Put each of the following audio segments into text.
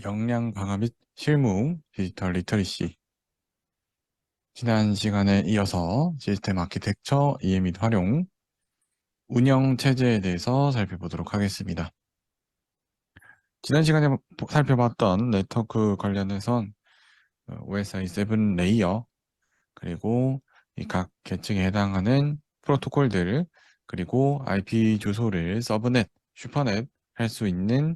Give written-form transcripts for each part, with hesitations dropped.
역량 강화 및 실무 디지털 리터리시. 지난 시간에 이어서 시스템 아키텍처 이해 및 활용, 운영 체제에 대해서 살펴보도록 하겠습니다. 지난 시간에 살펴봤던 네트워크 관련해선 OSI 7 레이어, 그리고 이 각 계층에 해당하는 프로토콜들, 그리고 IP 주소를 서브넷, 슈퍼넷 할 수 있는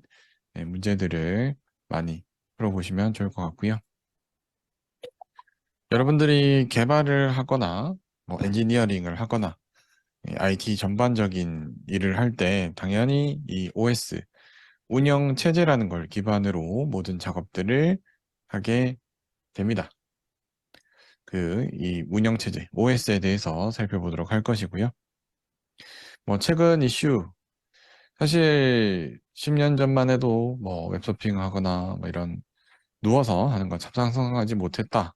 문제들을 많이 풀어보시면 좋을 것 같고요. 여러분들이 개발을 하거나 뭐 엔지니어링을 하거나 IT 전반적인 일을 할 때 당연히 이 OS, 운영 체제라는 걸 기반으로 모든 작업들을 하게 됩니다. 이 운영 체제, OS에 대해서 살펴보도록 할 것이고요. 뭐 최근 이슈, 사실 10년 전만 해도 뭐 웹서핑 하거나 뭐 이런 누워서 하는 건 참상하지 못했다.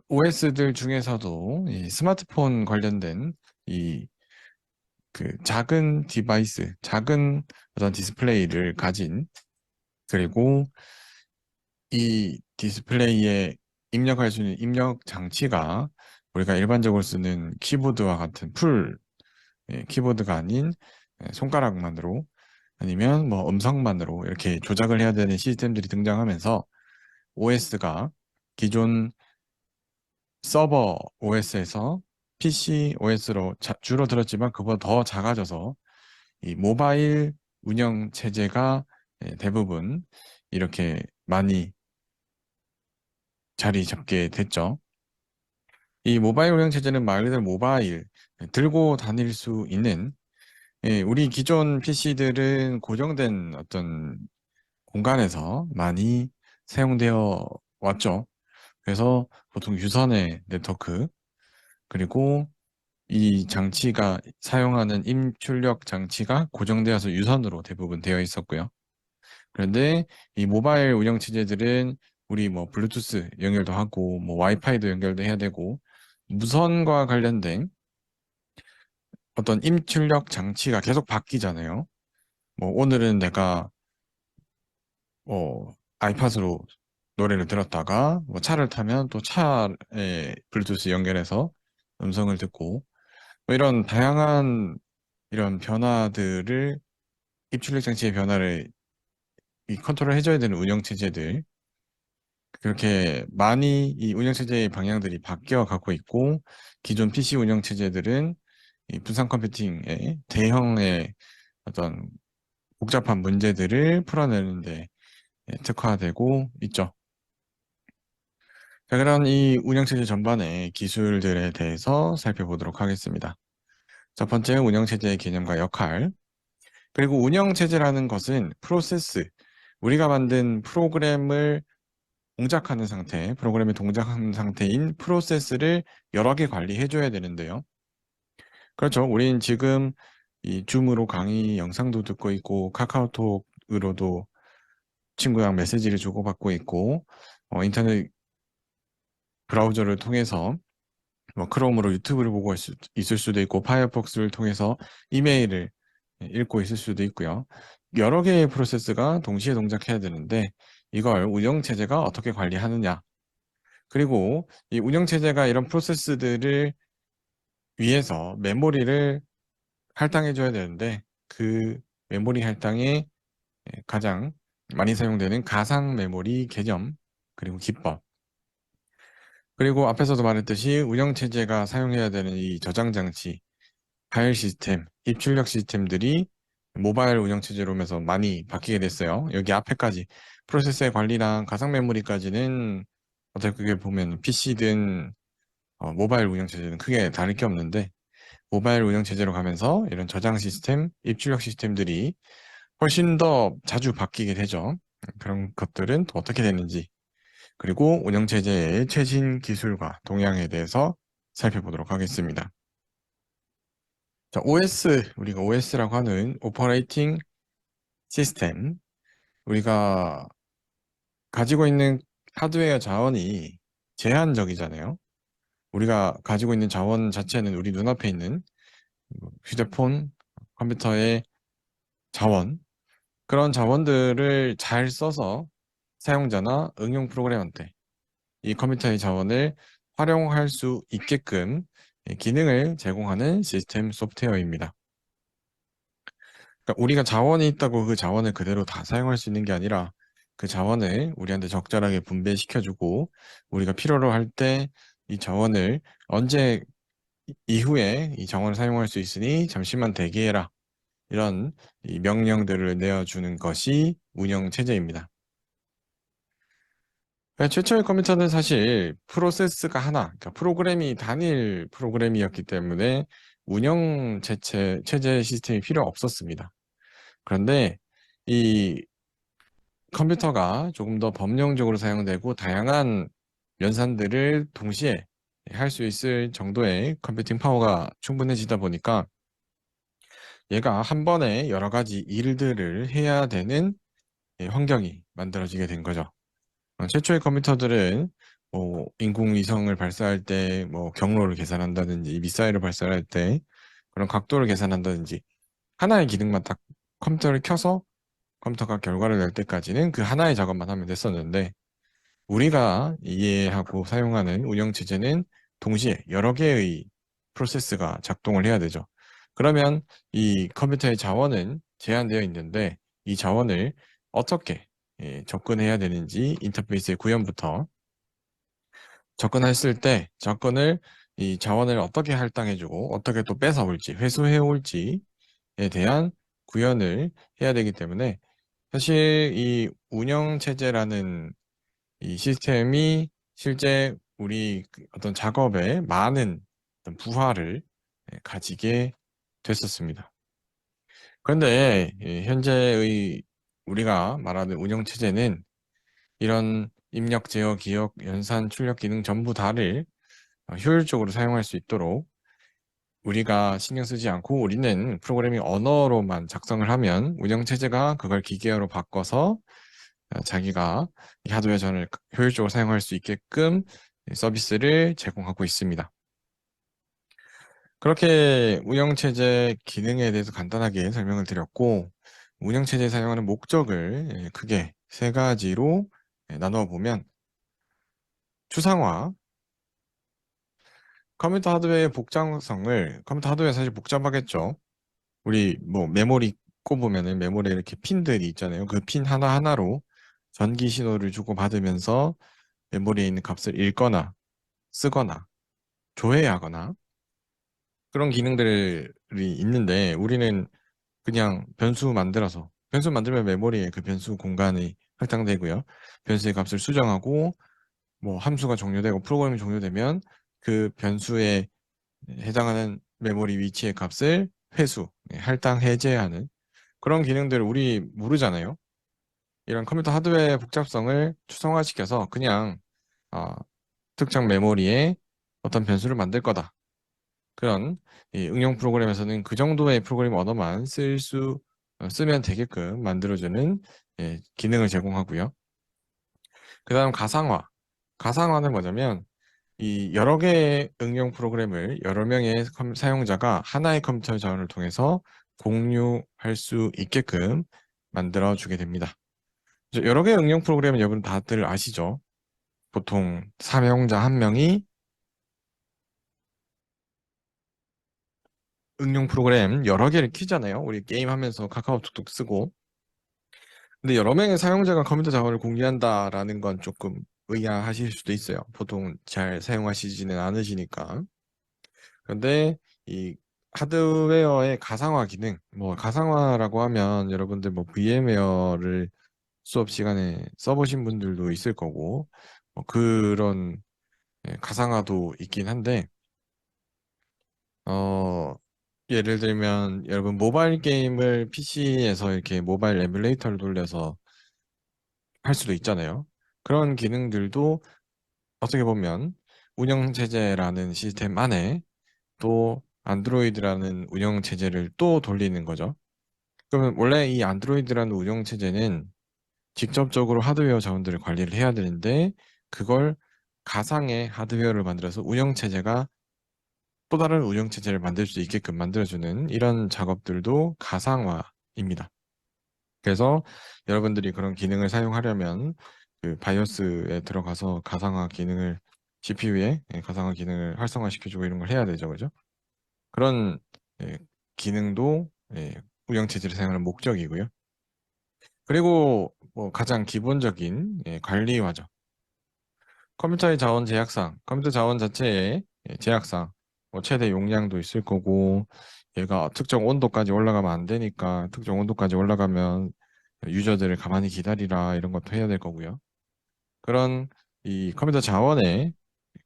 OS들 중에서도 이 스마트폰 관련된 이 작은 디바이스, 작은 어떤 디스플레이를 가진, 그리고 이 디스플레이에 입력할 수 있는 입력 장치가 우리가 일반적으로 쓰는 키보드와 같은 키보드가 아닌 손가락만으로, 아니면 뭐 음성만으로 이렇게 조작을 해야 되는 시스템들이 등장하면서 OS가 기존 서버 OS에서 PC OS로 줄어들었지만 그보다 더 작아져서 이 모바일 운영 체제가 대부분 이렇게 많이 자리 잡게 됐죠. 이 모바일 운영 체제는 말 그대로 모바일, 들고 다닐 수 있는, 우리 기존 PC들은 고정된 어떤 공간에서 많이 사용되어 왔죠. 그래서 보통 유선의 네트워크, 그리고 이 장치가 사용하는 입출력 장치가 고정되어서 유선으로 대부분 되어 있었고요. 그런데 이 모바일 운영 체제들은 우리 뭐 블루투스 연결도 하고 뭐 와이파이도 연결도 해야 되고 무선과 관련된 어떤 입출력 장치가 계속 바뀌잖아요. 뭐 오늘은 내가 아이팟으로 노래를 들었다가 뭐 차를 타면 또 차에 블루투스 연결해서 음성을 듣고 뭐 이런 다양한 이런 변화들을, 입출력 장치의 변화를 이 컨트롤 해줘야 되는 운영 체제들, 그렇게 많이 이 운영 체제의 방향들이 바뀌어 가고 있고, 기존 PC 운영 체제들은 이 분산 컴퓨팅의 대형의 어떤 복잡한 문제들을 풀어내는데 특화되고 있죠. 자, 그럼 이 운영 체제 전반의 기술들에 대해서 살펴보도록 하겠습니다. 첫 번째, 운영 체제의 개념과 역할. 그리고 운영 체제라는 것은 프로세스, 우리가 만든 프로그램의 동작하는 상태인 프로세스를 여러 개 관리해줘야 되는데요. 그렇죠. 우린 지금 이 줌으로 강의 영상도 듣고 있고, 카카오톡으로도 친구랑 메시지를 주고받고 있고, 인터넷 브라우저를 통해서 뭐 크롬으로 유튜브를 보고 있을 수도 있고, 파이어폭스를 통해서 이메일을 읽고 있을 수도 있고요. 여러 개의 프로세스가 동시에 동작해야 되는데, 이걸 운영체제가 어떻게 관리하느냐. 그리고 이 운영체제가 이런 프로세스들을 위해서 메모리를 할당해줘야 되는데, 그 메모리 할당에 가장 많이 사용되는 가상 메모리 개념, 그리고 기법, 그리고 앞에서도 말했듯이 운영체제가 사용해야 되는 이 저장 장치, 파일 시스템, 입출력 시스템들이 모바일 운영체제로 오면서 많이 바뀌게 됐어요. 여기 앞에까지 프로세스의 관리랑 가상 메모리까지는 어떻게 보면 PC든 모바일 운영체제는 크게 다를 게 없는데, 모바일 운영체제로 가면서 이런 저장 시스템, 입출력 시스템들이 훨씬 더 자주 바뀌게 되죠. 그런 것들은 또 어떻게 되는지, 그리고 운영체제의 최신 기술과 동향에 대해서 살펴보도록 하겠습니다. 자, 우리가 OS라고 하는 오퍼레이팅 시스템, 우리가 가지고 있는 하드웨어 자원이 제한적이잖아요. 우리가 가지고 있는 자원 자체는 우리 눈앞에 있는 휴대폰, 컴퓨터의 자원, 그런 자원들을 잘 써서 사용자나 응용 프로그래머한테 이 컴퓨터의 자원을 활용할 수 있게끔 기능을 제공하는 시스템 소프트웨어입니다. 그러니까 우리가 자원이 있다고 그 자원을 그대로 다 사용할 수 있는 게 아니라 그 자원을 우리한테 적절하게 분배시켜주고 우리가 필요로 할 때 이 자원을 언제 이후에 이 자원을 사용할 수 있으니 잠시만 대기해라. 이런 이 명령들을 내어주는 것이 운영 체제입니다. 그러니까 최초의 컴퓨터는 사실 프로세스가 하나, 그러니까 프로그램이 단일 프로그램이었기 때문에 운영 체제 시스템이 필요 없었습니다. 그런데 이 컴퓨터가 조금 더 범용적으로 사용되고 다양한 연산들을 동시에 할 수 있을 정도의 컴퓨팅 파워가 충분해지다 보니까 얘가 한 번에 여러 가지 일들을 해야 되는 환경이 만들어지게 된 거죠. 최초의 컴퓨터들은 뭐 인공위성을 발사할 때 뭐 경로를 계산한다든지 미사일을 발사할 때 그런 각도를 계산한다든지 하나의 기능만 딱 컴퓨터를 켜서 컴퓨터가 결과를 낼 때까지는 그 하나의 작업만 하면 됐었는데 우리가 이해하고 사용하는 운영체제는 동시에 여러 개의 프로세스가 작동을 해야 되죠. 그러면 이 컴퓨터의 자원은 제한되어 있는데 이 자원을 어떻게 접근해야 되는지 인터페이스의 구현부터 접근했을 때 접근을 이 자원을 어떻게 할당해주고 어떻게 또 뺏어올지 회수해올지에 대한 구현을 해야 되기 때문에 사실 이 운영체제라는 이 시스템이 실제 우리 어떤 작업에 많은 어떤 부하를 가지게 됐었습니다. 그런데 현재의 우리가 말하는 운영체제는 이런 입력, 제어, 기억, 연산, 출력 기능 전부 다를 효율적으로 사용할 수 있도록 우리가 신경 쓰지 않고 우리는 프로그래밍 언어로만 작성을 하면 운영체제가 그걸 기계어로 바꿔서 자기가 이 하드웨어 전을 효율적으로 사용할 수 있게끔 서비스를 제공하고 있습니다. 그렇게 운영체제 기능에 대해서 간단하게 설명을 드렸고 운영체제 사용하는 목적을 크게 세 가지로 나누어 보면 추상화, 컴퓨터 하드웨어의 복잡성을 컴퓨터 하드웨어 사실 복잡하겠죠. 우리 뭐 메모리 꼽으면은 메모리에 이렇게 핀들이 있잖아요. 그 핀 하나하나로 전기 신호를 주고 받으면서 메모리에 있는 값을 읽거나 쓰거나 조회하거나 그런 기능들이 있는데 우리는 그냥 변수 만들어서 변수 만들면 메모리에 그 변수 공간이 할당되고요. 변수의 값을 수정하고 뭐 함수가 종료되고 프로그램이 종료되면 그 변수에 해당하는 메모리 위치의 값을 회수, 할당 해제하는 그런 기능들을 우리 모르잖아요. 이런 컴퓨터 하드웨어 복잡성을 추상화시켜서 그냥 어, 특정 메모리에 어떤 변수를 만들 거다. 그런 이 응용 프로그램에서는 그 정도의 프로그램 언어만 쓰면 되게끔 만들어주는 기능을 제공하고요. 그 다음 가상화. 가상화는 뭐냐면 이 여러 개의 응용 프로그램을 여러 명의 사용자가 하나의 컴퓨터 자원을 통해서 공유할 수 있게끔 만들어 주게 됩니다. 여러 개의 응용 프로그램은 여러분 다들 아시죠? 보통 사용자 한 명이 응용 프로그램 여러 개를 키잖아요. 우리 게임하면서 카카오톡도 쓰고. 근데 여러 명의 사용자가 컴퓨터 자원을 공유한다라는 건 조금 의아하실 수도 있어요. 보통 잘 사용하시지는 않으시니까. 그런데 이 하드웨어의 가상화 기능, 뭐 가상화라고 하면 여러분들 뭐 VMware를 수업 시간에 써보신 분들도 있을 거고, 뭐 그런 가상화도 있긴 한데, 어, 예를 들면 여러분 모바일 게임을 PC에서 이렇게 모바일 에뮬레이터를 돌려서 할 수도 있잖아요. 그런 기능들도 어떻게 보면 운영체제라는 시스템 안에 또 안드로이드라는 운영체제를 또 돌리는 거죠. 그러면 원래 이 안드로이드라는 운영체제는 직접적으로 하드웨어 자원들을 관리를 해야 되는데 그걸 가상의 하드웨어를 만들어서 운영체제가 또 다른 운영체제를 만들 수 있게끔 만들어주는 이런 작업들도 가상화입니다. 그래서 여러분들이 그런 기능을 사용하려면 그 바이오스에 들어가서 가상화 기능을 CPU에 가상화 기능을 활성화시켜주고 이런 걸 해야 되죠, 그죠? 그런 예, 기능도 운영체제를 사용하는 목적이고요. 그리고 뭐 가장 기본적인 관리와죠. 컴퓨터의 자원 제약상, 컴퓨터 자원 자체의 제약상, 뭐 최대 용량도 있을 거고, 얘가 특정 온도까지 올라가면 안 되니까, 특정 온도까지 올라가면 유저들을 가만히 기다리라 이런 것도 해야 될 거고요. 그런 이 컴퓨터 자원의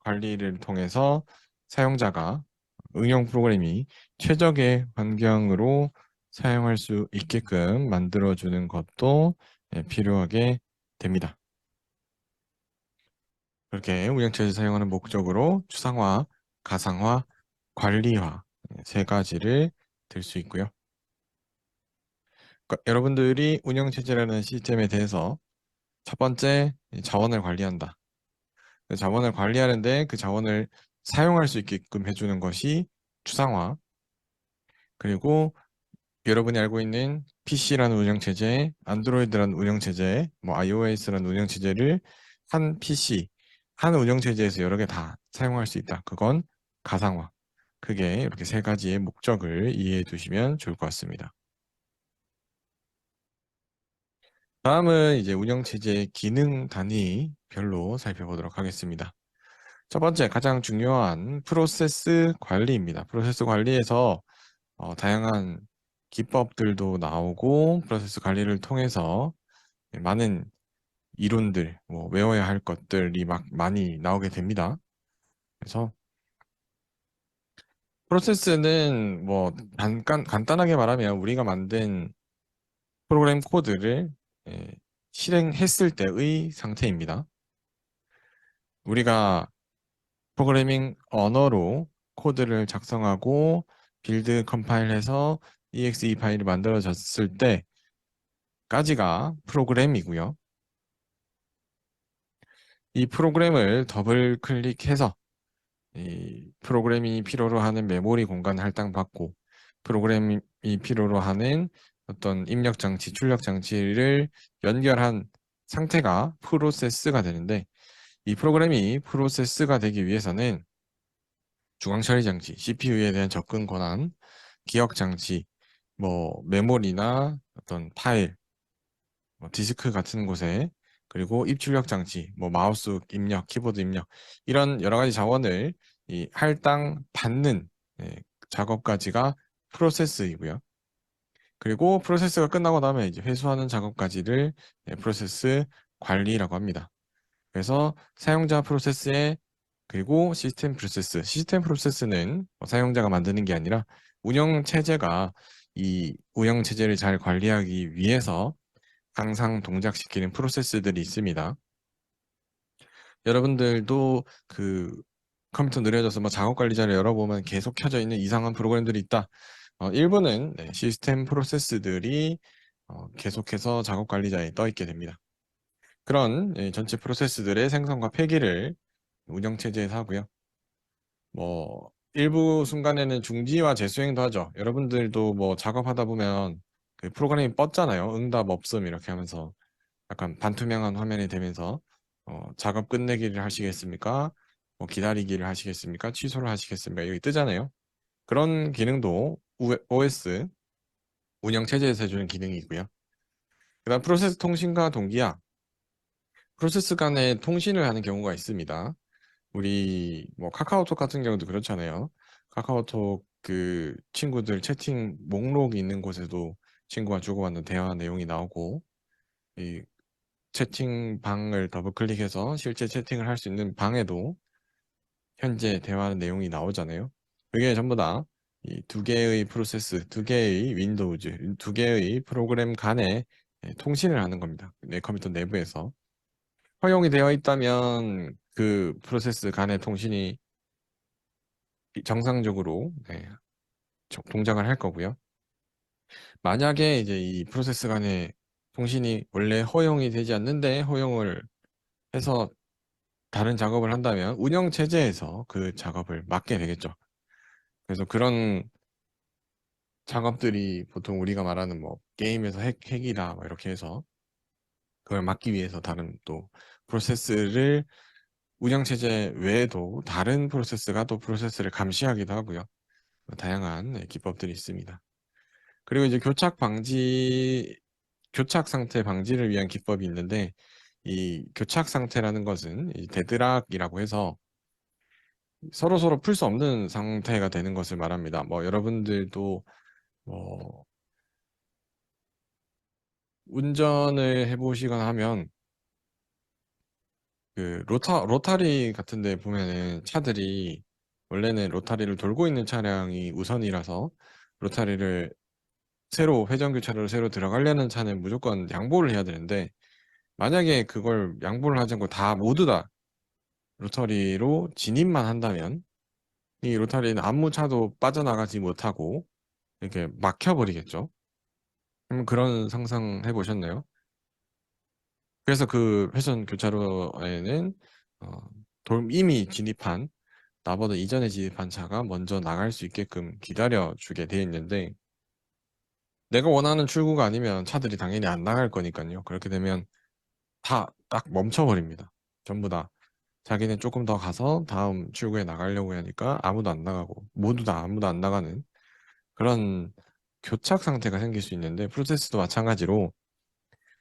관리를 통해서 사용자가 응용 프로그램이 최적의 환경으로 사용할 수 있게끔 만들어주는 것도 필요하게 됩니다. 그렇게 운영체제 사용하는 목적으로 추상화, 가상화, 관리화 세 가지를 들 수 있고요. 그러니까 여러분들이 운영체제라는 시스템에 대해서 첫 번째 자원을 관리한다. 그 자원을 관리하는데 그 자원을 사용할 수 있게끔 해주는 것이 추상화. 그리고 여러분이 알고 있는 PC라는 운영체제, 안드로이드라는 운영체제, 뭐 iOS라는 운영체제를 한 PC, 한 운영체제에서 여러 개 다 사용할 수 있다. 그건 가상화. 그게 이렇게 세 가지의 목적을 이해해 두시면 좋을 것 같습니다. 다음은 이제 운영체제의 기능 단위별로 살펴보도록 하겠습니다. 첫 번째, 가장 중요한 프로세스 관리입니다. 프로세스 관리에서 다양한 기법들도 나오고 프로세스 관리를 통해서 많은 이론들, 뭐 외워야 할 것들이 막 많이 나오게 됩니다. 그래서 프로세스는 뭐 간단하게 말하면 우리가 만든 프로그램 코드를 예, 실행했을 때의 상태입니다. 우리가 프로그래밍 언어로 코드를 작성하고 빌드 컴파일해서 exe 파일이 만들어졌을 때까지가 프로그램이고요. 이 프로그램을 더블 클릭해서 이 프로그램이 필요로 하는 메모리 공간 할당받고 프로그램이 필요로 하는 어떤 입력 장치, 출력 장치를 연결한 상태가 프로세스가 되는데 이 프로그램이 프로세스가 되기 위해서는 중앙 처리 장치, CPU에 대한 접근 권한, 기억 장치, 뭐 메모리나 어떤 파일, 뭐 디스크 같은 곳에 그리고 입출력 장치, 뭐 마우스 입력, 키보드 입력 이런 여러 가지 자원을 이 할당 받는 작업까지가 프로세스이고요. 그리고 프로세스가 끝나고 나면 이제 회수하는 작업까지를 프로세스 관리라고 합니다. 그래서 사용자 프로세스에 그리고 시스템 프로세스, 시스템 프로세스는 사용자가 만드는 게 아니라 운영 체제가 이 운영 체제를 잘 관리하기 위해서 항상 동작시키는 프로세스들이 있습니다. 여러분들도 그 컴퓨터 느려져서 뭐 작업 관리자를 열어보면 계속 켜져 있는 이상한 프로그램들이 있다. 일부는 시스템 프로세스들이 계속해서 작업 관리자에 떠 있게 됩니다. 그런 전체 프로세스들의 생성과 폐기를 운영체제에서 하고요. 뭐 일부 순간에는 중지와 재수행도 하죠. 여러분들도 뭐 작업하다 보면 그 프로그램이 뻗잖아요. 응답 없음 이렇게 하면서 약간 반투명한 화면이 되면서 작업 끝내기를 하시겠습니까? 뭐 기다리기를 하시겠습니까? 취소를 하시겠습니까? 여기 뜨잖아요. 그런 기능도 OS 운영체제에서 해주는 기능이고요. 그다음 프로세스 통신과 동기화. 프로세스 간에 통신을 하는 경우가 있습니다. 우리 뭐 카카오톡 같은 경우도 그렇잖아요. 카카오톡 그 친구들 채팅 목록이 있는 곳에도 친구가 주고받는 대화 내용이 나오고 이 채팅방을 더블 클릭해서 실제 채팅을 할 수 있는 방에도 현재 대화하는 내용이 나오잖아요. 그게 전부 다 이 두 개의 프로세스, 두 개의 윈도우즈, 두 개의 프로그램 간에 통신을 하는 겁니다. 내 컴퓨터 내부에서. 허용이 되어 있다면 그 프로세스 간의 통신이 정상적으로 동작을 할 거고요. 만약에 이제 이 프로세스 간의 통신이 원래 허용이 되지 않는데 허용을 해서 다른 작업을 한다면 운영 체제에서 그 작업을 맡게 되겠죠. 그래서 그런 작업들이 보통 우리가 말하는 뭐 게임에서 핵이다 뭐 이렇게 해서 그걸 막기 위해서 다른 또 프로세스를 운영체제 외에도 다른 프로세스가 또 프로세스를 감시하기도 하고요. 다양한 기법들이 있습니다. 그리고 이제 교착 상태 방지를 위한 기법이 있는데 이 교착 상태라는 것은 이 데드락이라고 해서 서로 풀 수 없는 상태가 되는 것을 말합니다. 뭐 여러분들도 뭐 운전을 해보시거나 하면 그 로타리 같은 데 보면은 차들이 원래는 로타리를 돌고 있는 차량이 우선이라서 로타리를 새로 회전 교차로를 새로 들어가려는 차는 무조건 양보를 해야 되는데 만약에 그걸 양보를 하지 않고 다 모두 다 로터리로 진입만 한다면 이 로터리는 아무 차도 빠져나가지 못하고 이렇게 막혀버리겠죠. 그런 상상 해보셨나요? 그래서 그 회전 교차로에는 어, 이미 진입한 나보다 이전에 진입한 차가 먼저 나갈 수 있게끔 기다려주게 돼 있는데 내가 원하는 출구가 아니면 차들이 당연히 안 나갈 거니까요. 그렇게 되면 다 딱 멈춰버립니다. 전부 다. 자기는 조금 더 가서 다음 출구에 나가려고 하니까 아무도 안 나가고 모두 다 아무도 안 나가는 그런 교착 상태가 생길 수 있는데 프로세스도 마찬가지로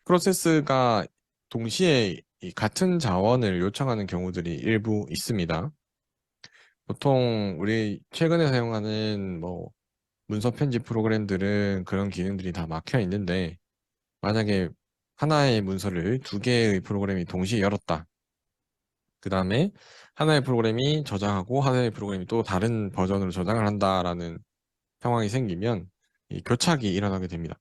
프로세스가 동시에 이 같은 자원을 요청하는 경우들이 일부 있습니다. 보통 우리 최근에 사용하는 뭐 문서 편집 프로그램들은 그런 기능들이 다 막혀 있는데 만약에 하나의 문서를 두 개의 프로그램이 동시에 열었다. 그 다음에 하나의 프로그램이 저장하고 하나의 프로그램이 또 다른 버전으로 저장을 한다라는 상황이 생기면 이 교착이 일어나게 됩니다.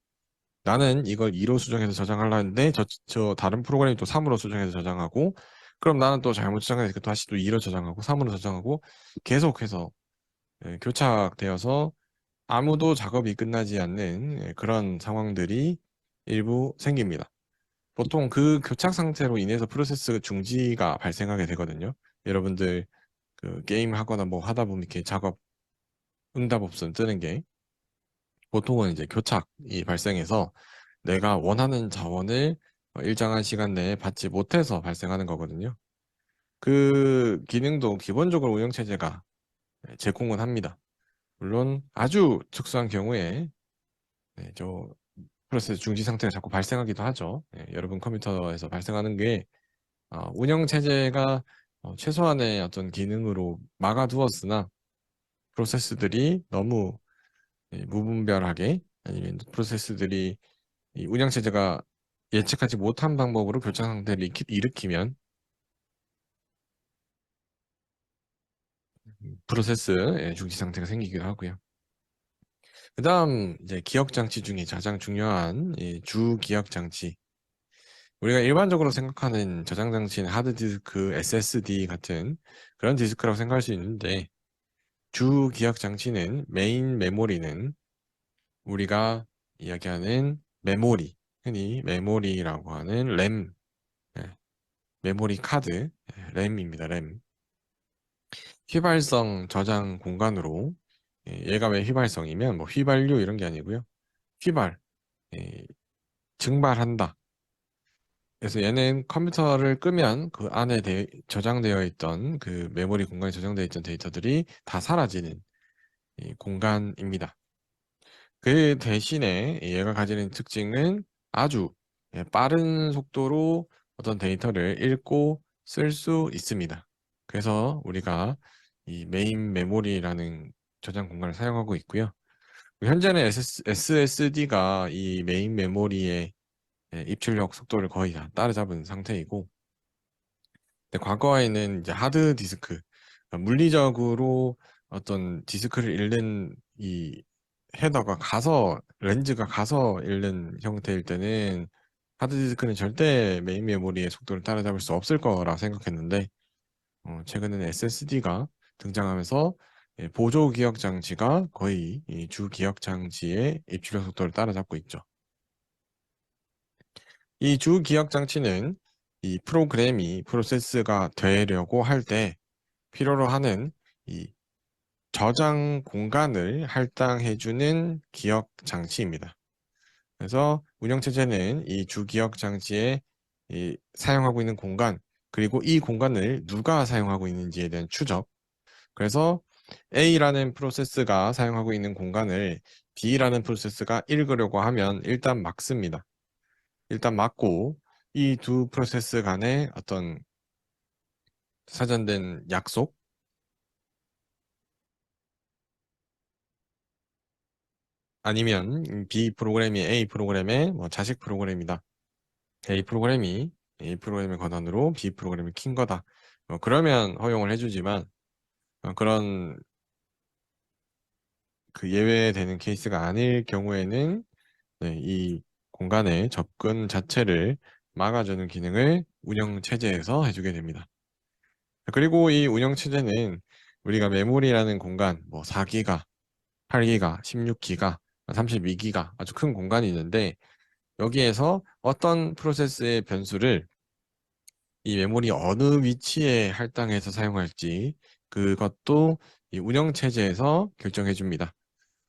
나는 이걸 2로 수정해서 저장하려 했는데 저 다른 프로그램이 또 3으로 수정해서 저장하고 그럼 나는 또 잘못 저장해서 다시 또 2로 저장하고 3으로 저장하고 계속해서 교착되어서 아무도 작업이 끝나지 않는 그런 상황들이 일부 생깁니다. 보통 그 교착 상태로 인해서 프로세스 중지가 발생하게 되거든요. 여러분들 그 게임 하거나 뭐 하다 보면 이렇게 작업 응답 없음 뜨는 게 보통은 이제 교착이 발생해서 내가 원하는 자원을 일정한 시간 내에 받지 못해서 발생하는 거거든요. 그 기능도 기본적으로 운영체제가 제공은 합니다. 물론 아주 특수한 경우에 저 프로세스 중지 상태가 자꾸 발생하기도 하죠. 여러분 컴퓨터에서 발생하는 게 운영체제가 최소한의 어떤 기능으로 막아두었으나 프로세스들이 너무 무분별하게 아니면 프로세스들이 이 운영체제가 예측하지 못한 방법으로 교착 상태를 일으키면 프로세스 중지 상태가 생기기도 하고요. 그 다음 이제 기억 장치 중에 가장 중요한 이 주 기억 장치. 우리가 일반적으로 생각하는 저장 장치는 하드디스크, SSD 같은 그런 디스크라고 생각할 수 있는데 주 기억 장치는 메인 메모리는 우리가 이야기하는 메모리, 흔히 메모리라고 하는 램, 메모리 카드, 램입니다. 램. 휘발성 저장 공간으로 얘가 왜 휘발성이면 뭐 휘발유 이런 게 아니고요. 휘발, 예, 증발한다. 그래서 얘는 컴퓨터를 끄면 그 안에 저장되어 있던 그 메모리 공간에 저장되어 있던 데이터들이 다 사라지는 이 공간입니다. 그 대신에 얘가 가지는 특징은 아주 빠른 속도로 어떤 데이터를 읽고 쓸 수 있습니다. 그래서 우리가 이 메인 메모리라는 저장 공간을 사용하고 있고요. 현재는 SSD가 이 메인 메모리의 입출력 속도를 거의 다 따라잡은 상태이고, 근데 과거에는 이제 하드 디스크, 그러니까 물리적으로 어떤 디스크를 읽는 이 헤더가 가서 렌즈가 가서 읽는 형태일 때는 하드 디스크는 절대 메인 메모리의 속도를 따라잡을 수 없을 거라 생각했는데 최근에는 SSD가 등장하면서 보조 기억 장치가 거의 이 주 기억 장치의 입출력 속도를 따라잡고 있죠. 이 주 기억 장치는 이 프로그램이 프로세스가 되려고 할 때 필요로 하는 이 저장 공간을 할당해주는 기억 장치입니다. 그래서 운영체제는 이 주기억 장치에 사용하고 있는 공간, 그리고 이 공간을 누가 사용하고 있는지에 대한 추적, 그래서 A라는 프로세스가 사용하고 있는 공간을 B라는 프로세스가 읽으려고 하면 일단 막습니다. 일단 막고 이 두 프로세스 간의 어떤 사전된 약속, 아니면 B 프로그램이 A 프로그램의 뭐 자식 프로그램이다. A 프로그램의 권한으로 B 프로그램을 킨 거다. 그러면 허용을 해주지만 그런 그 예외되는 케이스가 아닐 경우에는 네, 이 공간의 접근 자체를 막아주는 기능을 운영체제에서 해주게 됩니다. 그리고 이 운영체제는 우리가 메모리라는 공간, 뭐 4기가, 8기가, 16기가, 32기가 아주 큰 공간이 있는데 여기에서 어떤 프로세스의 변수를 이 메모리 어느 위치에 할당해서 사용할지 그것도 이 운영체제에서 결정해 줍니다.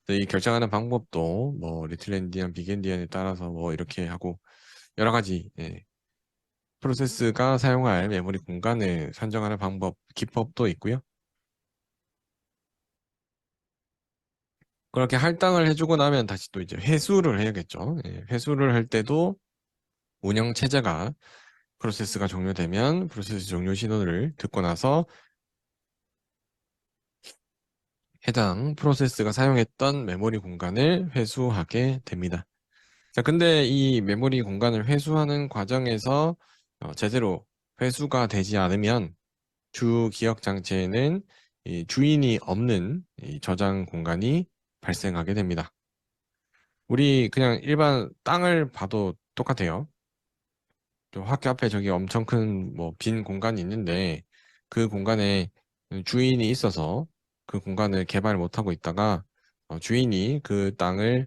이 결정하는 방법도 뭐 리틀 엔디언, 빅 엔디언에 따라서 뭐 이렇게 하고 여러 가지 프로세스가 사용할 메모리 공간을 산정하는 방법, 기법도 있고요. 그렇게 할당을 해주고 나면 다시 또 이제 회수를 해야겠죠. 회수를 할 때도 운영체제가 프로세스가 종료되면 프로세스 종료 신호를 듣고 나서 해당 프로세스가 사용했던 메모리 공간을 회수하게 됩니다. 자, 근데 이 메모리 공간을 회수하는 과정에서 제대로 회수가 되지 않으면 주 기억 장치에는 이 주인이 없는 이 저장 공간이 발생하게 됩니다. 우리 그냥 일반 땅을 봐도 똑같아요. 저 학교 앞에 저기 엄청 큰 뭐 빈 공간이 있는데 그 공간에 주인이 있어서 그 공간을 개발 못하고 있다가 주인이 그 땅을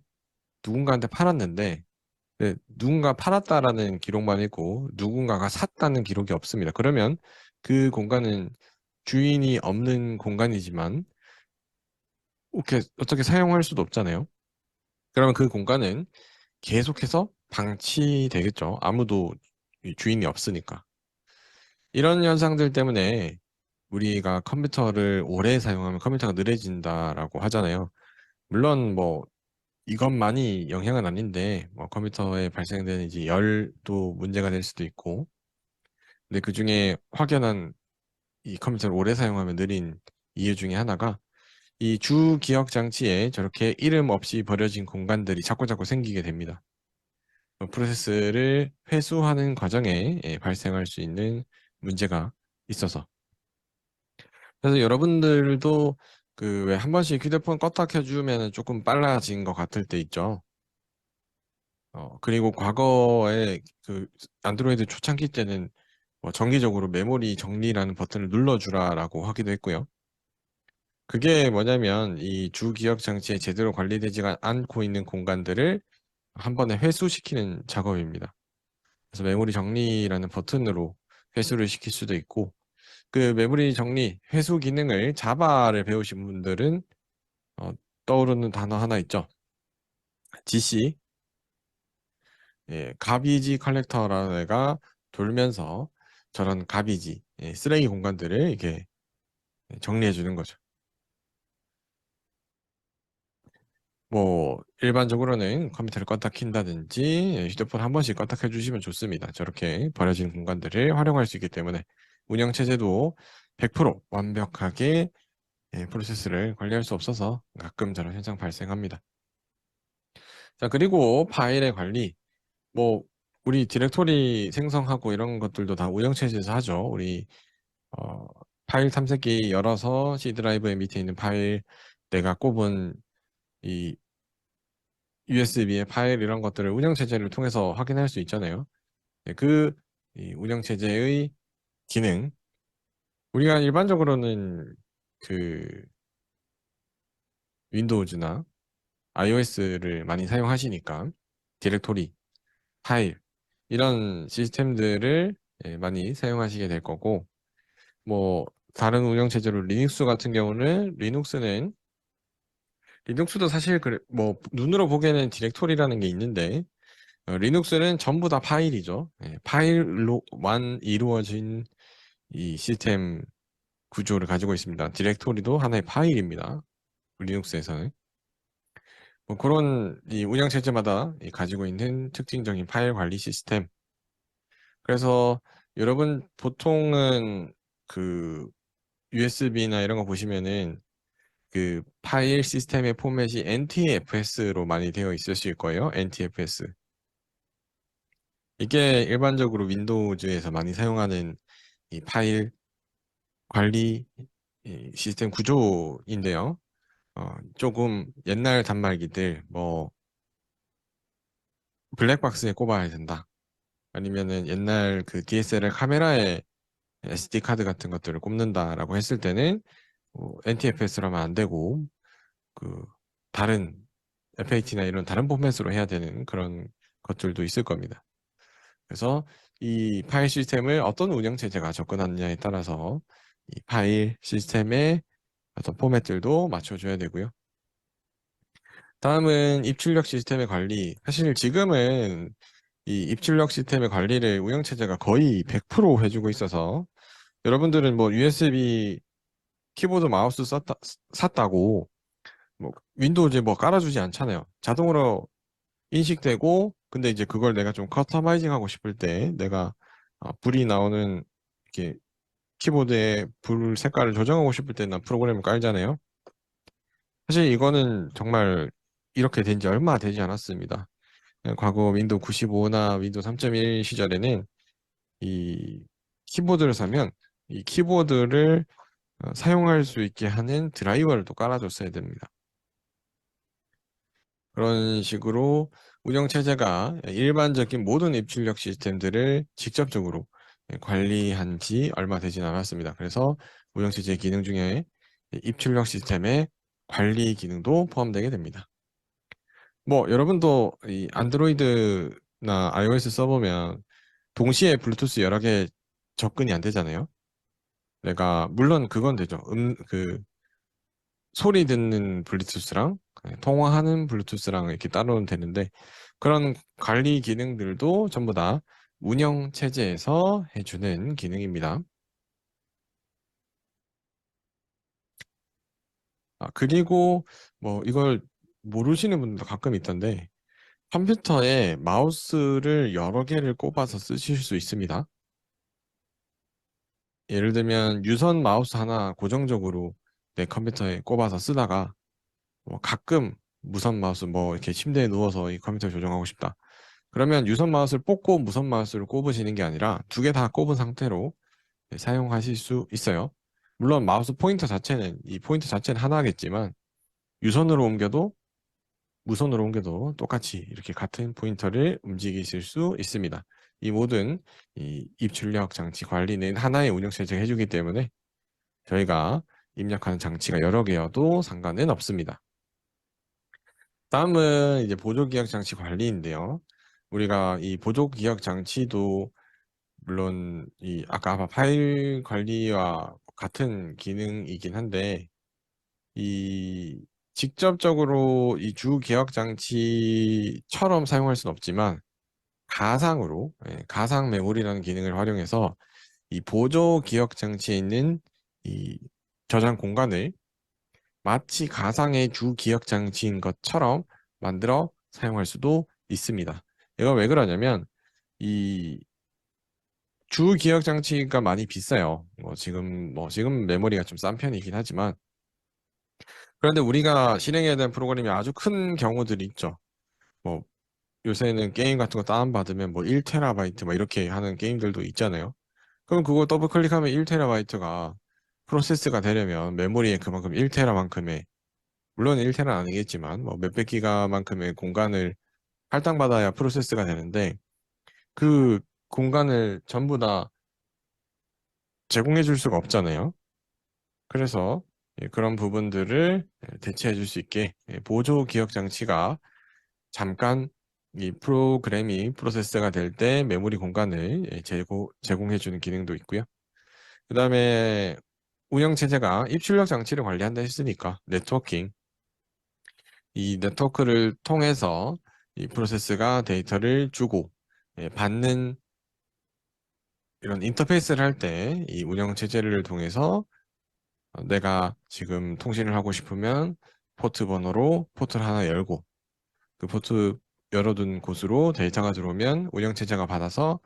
누군가한테 팔았는데 누군가 팔았다라는 기록만 있고 누군가가 샀다는 기록이 없습니다. 그러면 그 공간은 주인이 없는 공간이지만 어떻게 사용할 수도 없잖아요. 그러면 그 공간은 계속해서 방치되겠죠. 아무도 주인이 없으니까. 이런 현상들 때문에 우리가 컴퓨터를 오래 사용하면 컴퓨터가 느려진다라고 하잖아요. 물론 뭐 이것만이 영향은 아닌데 뭐 컴퓨터에 발생되는 이제 열도 문제가 될 수도 있고 근데 그중에 확연한 이 컴퓨터를 오래 사용하면 느린 이유 중에 하나가 이 주 기억 장치에 저렇게 이름 없이 버려진 공간들이 자꾸자꾸 생기게 됩니다. 프로세스를 회수하는 과정에 발생할 수 있는 문제가 있어서. 그래서 여러분들도 그 왜 한 번씩 휴대폰 껐다 켜주면 조금 빨라진 것 같을 때 있죠. 그리고 과거에 그 안드로이드 초창기 때는 뭐 정기적으로 메모리 정리라는 버튼을 눌러주라라고 하기도 했고요. 그게 뭐냐면 이 주 기억 장치에 제대로 관리되지 않고 있는 공간들을 한 번에 회수시키는 작업입니다. 그래서 메모리 정리라는 버튼으로 회수를 시킬 수도 있고 그 메모리 정리 회수 기능을 자바를 배우신 분들은 어, 떠오르는 단어 하나 있죠. GC, 가비지 컬렉터라는 애가 돌면서 저런 가비지, 쓰레기 공간들을 이렇게 정리해 주는 거죠. 뭐 일반적으로는 컴퓨터를 껐다 킨다든지 휴대폰 한 번씩 껐다 켜주시면 좋습니다. 저렇게 버려진 공간들을 활용할 수 있기 때문에 운영 체제도 100% 완벽하게 프로세스를 관리할 수 없어서 가끔 저런 현상 발생합니다. 자, 그리고 파일의 관리. 뭐 우리 디렉토리 생성하고 이런 것들도 다 운영 체제에서 하죠. 우리 어, 파일 탐색기 열어서 C 드라이브의 밑에 있는 파일 내가 꼽은 이 USB의 파일 이런 것들을 운영체제를 통해서 확인할 수 있잖아요. 이 운영체제의 기능, 우리가 일반적으로는 그 윈도우즈나 iOS를 많이 사용하시니까 디렉토리, 파일 이런 시스템들을 많이 사용하시게 될 거고 뭐 다른 운영체제로 리눅스 같은 경우는 리눅스도 사실 그래, 뭐 눈으로 보기에는 디렉토리라는 게 있는데 리눅스는 전부 다 파일이죠. 예, 파일로만 이루어진 이 시스템 구조를 가지고 있습니다. 디렉토리도 하나의 파일입니다. 리눅스에서는. 뭐 그런 이 운영체제마다 가지고 있는 특징적인 파일 관리 시스템. 그래서 여러분 보통은 그 USB나 이런 거 보시면은 그 파일 시스템의 포맷이 NTFS로 많이 되어 있으실 거예요. NTFS. 이게 일반적으로 윈도우즈에서 많이 사용하는 이 파일 관리 이 시스템 구조인데요. 조금 옛날 단말기들, 뭐, 블랙박스에 꼽아야 된다. 아니면은 옛날 그 DSLR 카메라에 SD 카드 같은 것들을 꼽는다라고 했을 때는 NTFS라면 안 되고, 그, 다른 FAT나 이런 다른 포맷으로 해야 되는 그런 것들도 있을 겁니다. 그래서 이 파일 시스템을 어떤 운영체제가 접근하느냐에 따라서 이 파일 시스템의 어떤 포맷들도 맞춰줘야 되고요. 다음은 입출력 시스템의 관리. 사실 지금은 이 입출력 시스템의 관리를 운영체제가 거의 100% 해주고 있어서 여러분들은 뭐 USB 키보드 마우스 샀다고 뭐 윈도우즈에 뭐 깔아주지 않잖아요. 자동으로 인식되고 근데 이제 그걸 내가 좀 커스터마이징 하고 싶을 때 내가 불이 나오는 이렇게 키보드의 불 색깔을 조정하고 싶을 때는 프로그램을 깔잖아요. 사실 이거는 정말 이렇게 된 지 얼마 되지 않았습니다. 과거 윈도우 95나 윈도우 3.1 시절에는 이 키보드를 사면 이 키보드를 사용할 수 있게 하는 드라이버를 또 깔아줬어야 됩니다. 그런 식으로 운영체제가 일반적인 모든 입출력 시스템들을 직접적으로 관리한 지 얼마 되진 않았습니다. 그래서 운영체제 기능 중에 입출력 시스템의 관리 기능도 포함되게 됩니다. 뭐 여러분도 이 안드로이드나 iOS 써보면 동시에 블루투스 여러 개 접근이 안 되잖아요. 내가 물론 그건 되죠. 그 소리 듣는 블루투스랑 통화하는 블루투스랑 이렇게 따로는 되는데 그런 관리 기능들도 전부 다 운영 체제에서 해주는 기능입니다. 그리고 뭐 이걸 모르시는 분들도 가끔 있던데 컴퓨터에 마우스를 여러 개를 꼽아서 쓰실 수 있습니다. 예를 들면 유선 마우스 하나 고정적으로 내 컴퓨터에 꼽아서 쓰다가 뭐 가끔 무선 마우스 뭐 이렇게 침대에 누워서 이 컴퓨터 조정하고 싶다. 그러면 유선 마우스를 뽑고 무선 마우스를 꼽으시는 게 아니라 두 개 다 꼽은 상태로 사용하실 수 있어요. 물론 마우스 포인터 자체는 이 포인터 자체는 하나겠지만 유선으로 옮겨도 무선으로 옮겨도 똑같이 이렇게 같은 포인터를 움직이실 수 있습니다. 이 모든 이 입출력 장치 관리는 하나의 운영 체제가 해주기 때문에 저희가 입력하는 장치가 여러 개여도 상관은 없습니다. 다음은 이제 보조기억 장치 관리인데요. 우리가 이 보조기억 장치도 물론 이 아까 파일 관리와 같은 기능이긴 한데 이 직접적으로 이 주 기억 장치처럼 사용할 수는 없지만 가상으로 가상 메모리라는 기능을 활용해서 이 보조 기억 장치에 있는 이 저장 공간을 마치 가상의 주 기억 장치인 것처럼 만들어 사용할 수도 있습니다. 이거 왜 그러냐면 이 주 기억 장치가 많이 비싸요. 지금 메모리가 좀 싼 편이긴 하지만 그런데 우리가 실행해야 되는 프로그램이 아주 큰 경우들이 있죠. 뭐 요새는 게임 같은 거 다운받으면 뭐 1테라바이트 막 이렇게 하는 게임들도 있잖아요. 그럼 그거 더블 클릭하면 1테라바이트가 프로세스가 되려면 메모리에 그만큼 1테라만큼의 물론 1테라는 아니겠지만 뭐 몇백 기가만큼의 공간을 할당받아야 프로세스가 되는데 그 공간을 전부 다 제공해 줄 수가 없잖아요. 그래서 그런 부분들을 대체해 줄 수 있게 보조 기억 장치가 잠깐 이 프로그램이 프로세스가 될 때 메모리 공간을 제공해 주는 기능도 있고요. 그다음에 운영체제가 입출력 장치를 관리한다 했으니까 네트워킹, 이 네트워크를 통해서 이 프로세스가 데이터를 주고 받는 이런 인터페이스를 할 때 이 운영체제를 통해서 내가 지금 통신을 하고 싶으면 포트 번호로 포트를 하나 열고 그 포트 열어둔 곳으로 데이터가 들어오면 운영체제가 받아서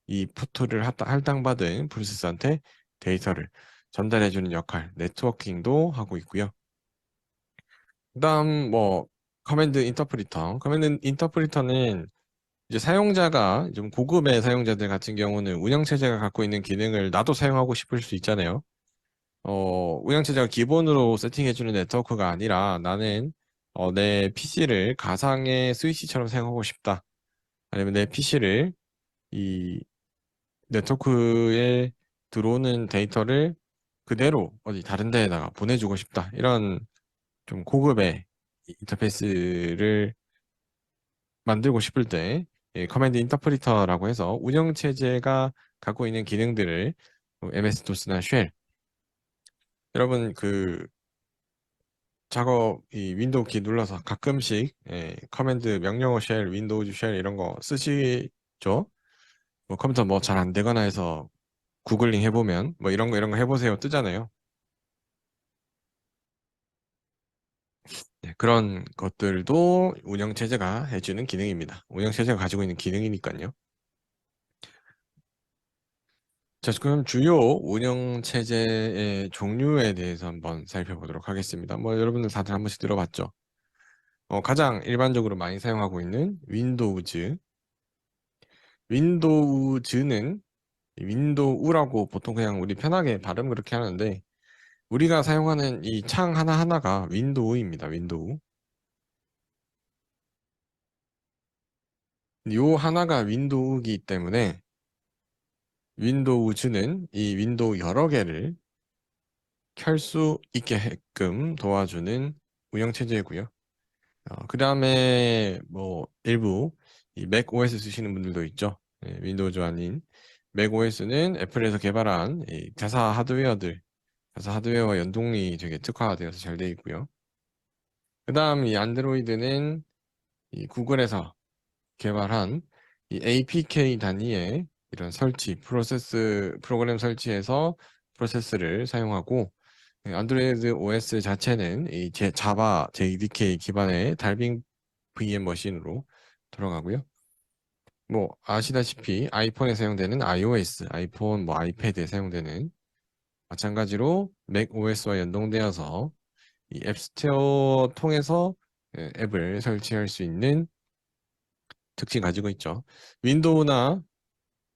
이 포트를 할당받은 프로세스한테 데이터를 전달해주는 역할, 네트워킹도 하고 있고요. 그다음 뭐 커맨드 인터프리터는 이제 사용자가 좀 고급의 사용자들 같은 경우는 운영체제가 갖고 있는 기능을 나도 사용하고 싶을 수 있잖아요. 운영체제가 기본으로 세팅해주는 네트워크가 아니라 나는 내 PC를 가상의 스위치처럼 사용하고 싶다. 아니면 내 PC를 이 네트워크에 들어오는 데이터를 그대로 어디 다른 데에다가 보내주고 싶다. 이런 좀 고급의 인터페이스를 만들고 싶을 때 커맨드 인터프리터라고 해서 운영체제가 갖고 있는 기능들을 MS-DOS나 쉘 여러분 그 작업 이 윈도우 키 눌러서 가끔씩 커맨드 명령어 쉘, 윈도우즈 쉘 이런 거 쓰시죠? 뭐 컴퓨터 뭐 잘 안 되거나 해서 구글링 해보면 뭐 이런 거 해보세요 뜨잖아요. 네, 그런 것들도 운영체제가 해주는 기능입니다. 운영체제가 가지고 있는 기능이니까요. 자, 그럼 주요 운영체제의 종류에 대해서 한번 살펴보도록 하겠습니다. 뭐 여러분들 다들 한 번씩 들어봤죠? 가장 일반적으로 많이 사용하고 있는 윈도우즈. 윈도우즈는 윈도우라고 보통 그냥 우리 편하게 발음 그렇게 하는데 우리가 사용하는 이 창 하나하나가 윈도우입니다. 윈도우. 요 하나가 윈도우이기 때문에 윈도우즈는 이 윈도우 여러 개를 켤 수 있게끔 도와주는 운영체제이고요. 그 다음에 뭐 일부 이 맥 OS 쓰시는 분들도 있죠. 윈도우즈 아닌 맥 OS는 애플에서 개발한 이 자사 하드웨어와 연동이 되게 특화되어서 잘 되어 있고요. 그 다음 이 안드로이드는 이 구글에서 개발한 이 APK 단위의 이런 프로그램 설치해서 프로세스를 사용하고 안드로이드 OS 자체는 이 자바 JDK 기반의 달빙 VM 머신으로 돌아가고요. 뭐 아시다시피 아이폰에 사용되는 iOS, 아이폰 뭐 아이패드에 사용되는 마찬가지로 맥 OS와 연동되어서 이 앱스토어 통해서 앱을 설치할 수 있는 특징 가지고 있죠. 윈도우나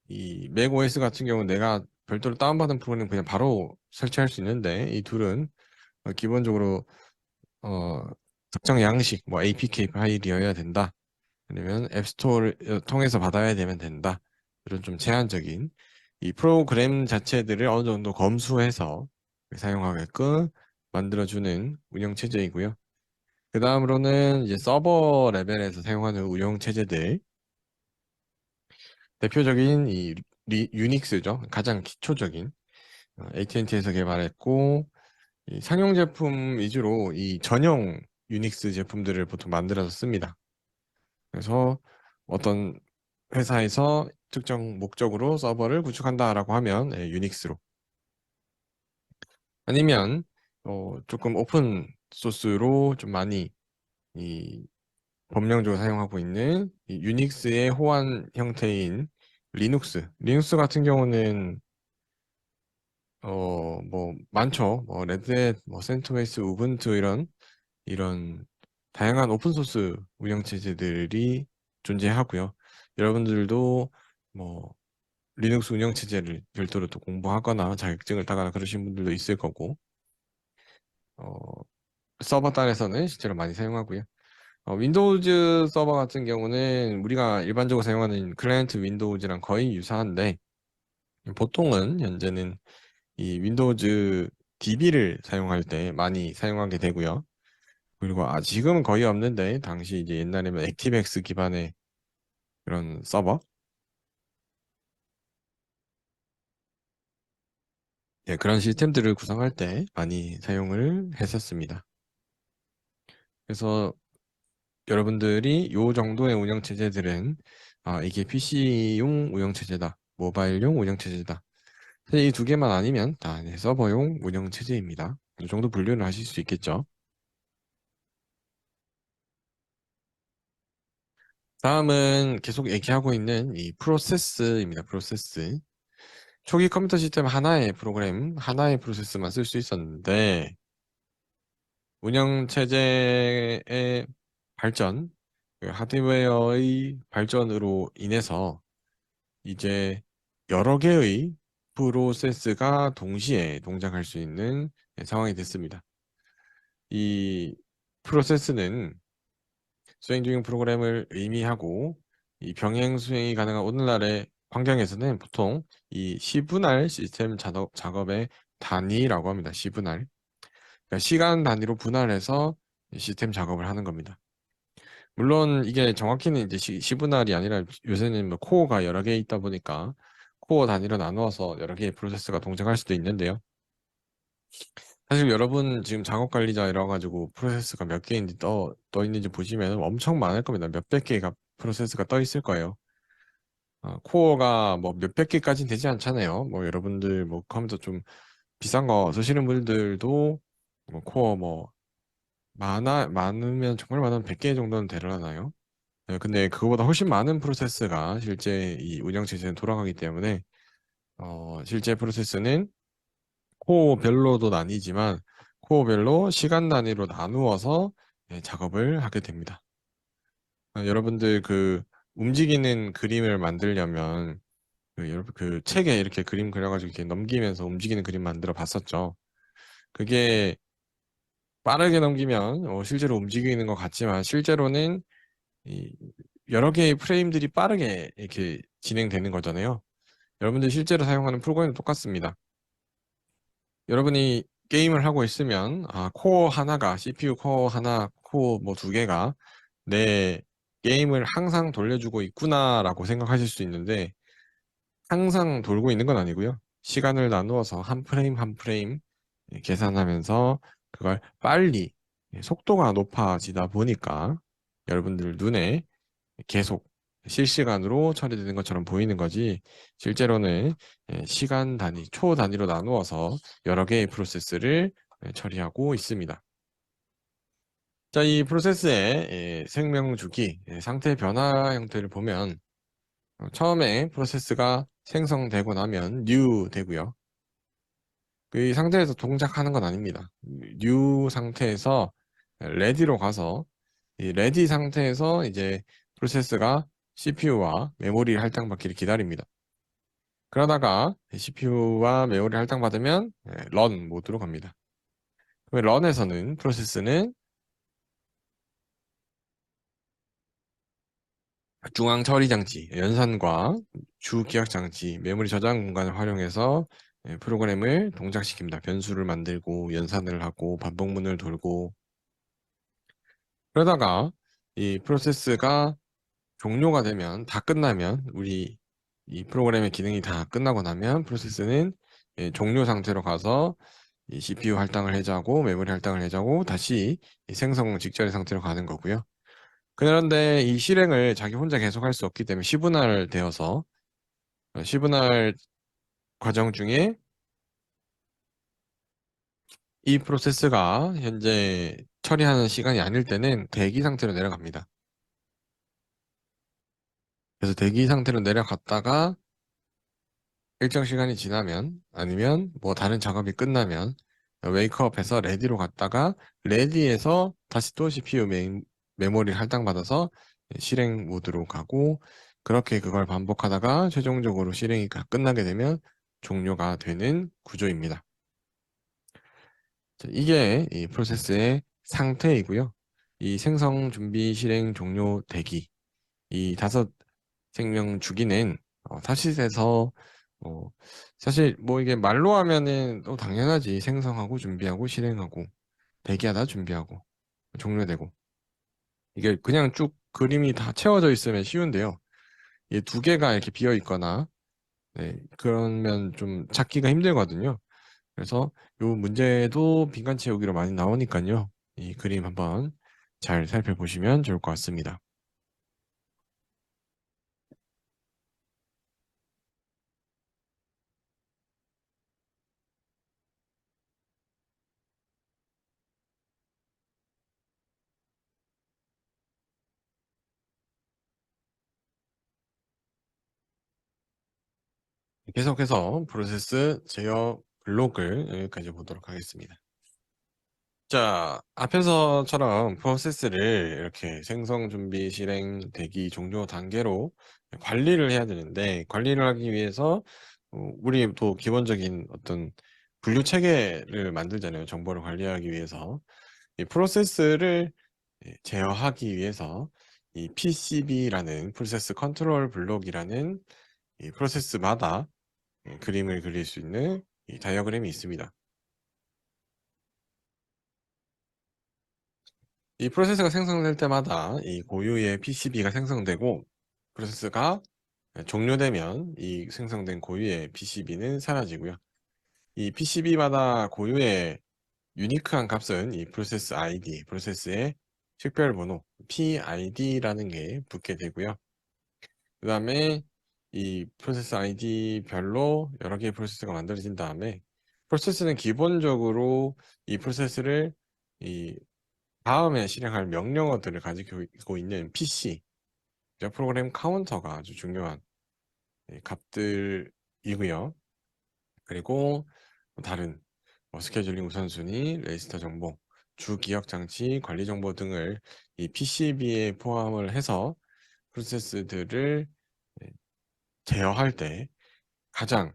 이 맥 OS 같은 경우는 내가 별도로 다운받은 프로그램 그냥 바로 설치할 수 있는데 이 둘은 기본적으로 어, 특정 양식 뭐 APK 파일이어야 된다. 아니면 앱스토어를 통해서 받아야 되면 된다. 이런 좀 제한적인 이 프로그램 자체들을 어느 정도 검수해서 사용하게끔 만들어주는 운영 체제이고요. 그 다음으로는 이제 서버 레벨에서 사용하는 운영 체제들 대표적인 이 유닉스죠. 가장 기초적인 AT&T에서 개발했고 이 상용 제품 위주로 이 전용 유닉스 제품들을 보통 만들어서 씁니다. 그래서 어떤 회사에서 특정 목적으로 서버를 구축한다라고 하면 유닉스로 아니면 조금 오픈 소스로 좀 많이 이 법령적으로 사용하고 있는 이 유닉스의 호환 형태인 리눅스 같은 경우는 뭐 많죠. 뭐 레드햇, 뭐 센토메이스, 우분투 이런 다양한 오픈 소스 운영 체제들이 존재하고요. 여러분들도 뭐 리눅스 운영 체제를 별도로 또 공부하거나 자격증을 따거나 그러신 분들도 있을 거고 어, 서버端에서는 실제로 많이 사용하고요. 윈도우즈 서버 같은 경우는 우리가 일반적으로 사용하는 클라이언트 윈도우즈랑 거의 유사한데 보통은 현재는 이 윈도우즈 DB를 사용할 때 많이 사용하게 되고요. 그리고 지금은 거의 없는데 당시 이제 옛날에는 액티브엑스 기반의 그런 서버 예, 그런 시스템들을 구성할 때 많이 사용을 했었습니다. 그래서 여러분들이 요 정도의 운영체제들은 이게 PC용 운영체제다, 모바일용 운영체제다. 이 두 개만 아니면 다 서버용 운영체제입니다. 이 정도 분류를 하실 수 있겠죠. 다음은 계속 얘기하고 있는 이 프로세스입니다. 프로세스. 초기 컴퓨터 시스템 하나의 프로그램, 하나의 프로세스만 쓸 수 있었는데, 운영체제의 발전, 그 하드웨어의 발전으로 인해서 이제 여러 개의 프로세스가 동시에 동작할 수 있는 상황이 됐습니다. 이 프로세스는 수행 중인 프로그램을 의미하고 이 병행 수행이 가능한 오늘날의 환경에서는 보통 이 시분할 시스템 작업의 단위라고 합니다. 시분할. 그러니까 시간 단위로 분할해서 시스템 작업을 하는 겁니다. 물론 이게 정확히는 이제 시분할이 아니라 요새는 뭐 코어가 여러 개 있다 보니까 코어 단위로 나누어서 여러 개의 프로세스가 동작할 수도 있는데요. 사실 여러분 지금 작업 관리자이라 가지고 프로세스가 몇 개인지 떠 있는지 보시면 엄청 많을 겁니다. 몇백 개가 프로세스가 떠 있을 거예요. 코어가 뭐 몇백 개까지는 되지 않잖아요. 뭐 여러분들 뭐 컴퓨터 좀 비싼 거 쓰시는 분들도 뭐 코어 뭐 많으면 정말 많으면 100개 정도는 되려나요? 네, 근데 그거보다 훨씬 많은 프로세스가 실제 이 운영 체제는 돌아가기 때문에 실제 프로세스는 코어별로도 나뉘지만 코어별로 시간 단위로 나누어서 작업을 하게 됩니다. 여러분들 그 움직이는 그림을 만들려면 여러분 그 책에 이렇게 그림 그려가지고 이렇게 넘기면서 움직이는 그림 만들어 봤었죠. 그게 빠르게 넘기면 실제로 움직이는 것 같지만 실제로는 이 여러 개의 프레임들이 빠르게 이렇게 진행되는 거잖아요. 여러분들 실제로 사용하는 프로그램은 똑같습니다. 여러분이 게임을 하고 있으면 코어 하나가 CPU 코어 하나, 코어 뭐 두 개가 내 게임을 항상 돌려주고 있구나라고 생각하실 수 있는데 항상 돌고 있는 건 아니고요. 시간을 나누어서 한 프레임 한 프레임 계산하면서 그걸 빨리 속도가 높아지다 보니까 여러분들 눈에 계속 실시간으로 처리되는 것처럼 보이는 거지 실제로는 시간 단위, 초 단위로 나누어서 여러 개의 프로세스를 처리하고 있습니다. 자, 이 프로세스의 생명 주기, 상태 변화 형태를 보면 처음에 프로세스가 생성되고 나면 new 되고요. 그 상태에서 동작하는 건 아닙니다. new 상태에서 ready로 가서 이 ready 상태에서 이제 프로세스가 CPU와 메모리 할당받기를 기다립니다. 그러다가 CPU와 메모리 할당받으면 run 모드로 갑니다. 그럼 run에서는 프로세스는 중앙 처리 장치, 연산과 주 기억 장치, 메모리 저장 공간을 활용해서 프로그램을 동작시킵니다. 변수를 만들고 연산을 하고 반복문을 돌고 그러다가 이 프로세스가 종료가 되면 다 끝나면 우리 이 프로그램의 기능이 다 끝나고 나면 프로세스는 종료 상태로 가서 이 CPU 할당을 해제하고 메모리 할당을 해제하고 다시 이 생성 직전의 상태로 가는 거고요. 그런데 이 실행을 자기 혼자 계속 할 수 없기 때문에 시분할 되어서 시분할 과정 중에 이 프로세스가 현재 처리하는 시간이 아닐 때는 대기 상태로 내려갑니다. 그래서 대기 상태로 내려갔다가 일정 시간이 지나면 아니면 뭐 다른 작업이 끝나면 웨이크업해서 레디로 갔다가 레디에서 다시 또 CPU 메모리를 할당받아서 실행 모드로 가고 그렇게 그걸 반복하다가 최종적으로 실행이 끝나게 되면 종료가 되는 구조입니다. 자, 이게 이 프로세스의 상태이고요. 이 생성, 준비, 실행, 종료, 대기 이 다섯 생명 주기는 사실에서 어, 사실 뭐 이게 말로 하면은 당연하지 생성하고 준비하고 실행하고 대기하다 준비하고 종료되고 이게 그냥 쭉 그림이 다 채워져 있으면 쉬운데요. 이 두 개가 이렇게 비어 있거나 네, 그러면 좀 찾기가 힘들거든요. 그래서 요 문제도 빈칸 채우기로 많이 나오니까요. 이 그림 한번 잘 살펴보시면 좋을 것 같습니다. 계속해서 프로세스 제어 블록을 여기까지 보도록 하겠습니다. 자, 앞에서처럼 프로세스를 이렇게 생성, 준비, 실행, 대기, 종료 단계로 관리를 해야 되는데, 관리를 하기 위해서 우리 또 기본적인 어떤 분류 체계를 만들잖아요. 정보를 관리하기 위해서. 이 프로세스를 제어하기 위해서 이 PCB라는 프로세스 컨트롤 블록이라는 이 프로세스마다 그림을 그릴 수 있는 이 다이어그램이 있습니다. 이 프로세스가 생성될 때마다 이 고유의 PCB가 생성되고, 프로세스가 종료되면 이 생성된 고유의 PCB는 사라지고요. 이 PCB마다 고유의 유니크한 값은 이 프로세스 ID, 프로세스의 식별번호 PID라는 게 붙게 되고요. 그 다음에 이 프로세스 ID 별로 여러 개의 프로세스가 만들어진 다음에, 프로세스는 기본적으로 이 프로세스를 이 다음에 실행할 명령어들을 가지고 있는 PC, 프로그램 카운터가 아주 중요한 값들이고요. 그리고 다른 스케줄링 우선순위, 레지스터 정보, 주 기억 장치, 관리 정보 등을 이 PCB에 포함을 해서 프로세스들을 제어할 때 가장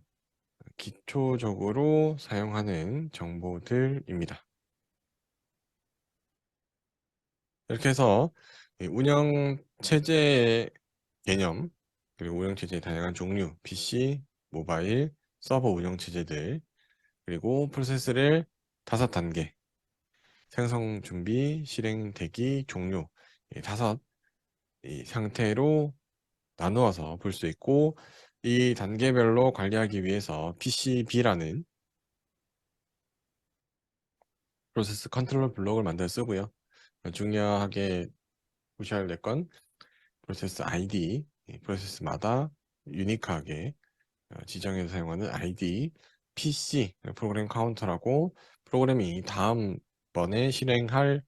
기초적으로 사용하는 정보들입니다. 이렇게 해서 운영 체제의 개념, 그리고 운영 체제의 다양한 종류, PC, 모바일, 서버 운영 체제들, 그리고 프로세스를 5단계, 생성, 준비, 실행, 대기, 종료, 이 5 이 상태로 나누어서 볼 수 있고, 이 단계별로 관리하기 위해서 PCB라는 프로세스 컨트롤 블록을 만들어 쓰고요. 중요하게 보셔야 될 건 프로세스 ID, 프로세스마다 유니크하게 지정해서 사용하는 ID, PC, 프로그램 카운터라고, 프로그램이 다음 번에 실행할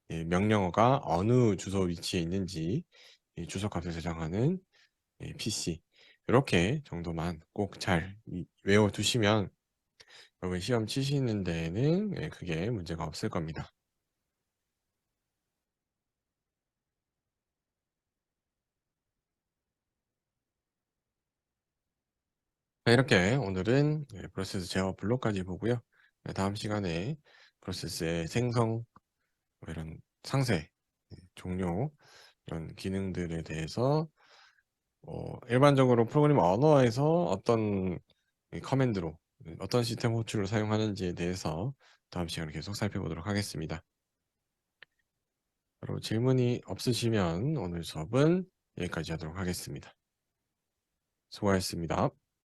명령어가 어느 주소 위치에 있는지 주소값을 저장하는 PC, 이렇게 정도만 꼭 잘 외워두시면 여러분 시험 치시는 데에는 크게 문제가 없을 겁니다. 자, 이렇게 오늘은 프로세스 제어 블록까지 보고요. 다음 시간에 프로세스의 생성, 이런 상세, 종료, 이런 기능들에 대해서 일반적으로 프로그램 언어에서 어떤 커맨드로, 어떤 시스템 호출을 사용하는지에 대해서 다음 시간에 계속 살펴보도록 하겠습니다. 바로 질문이 없으시면 오늘 수업은 여기까지 하도록 하겠습니다. 수고하셨습니다.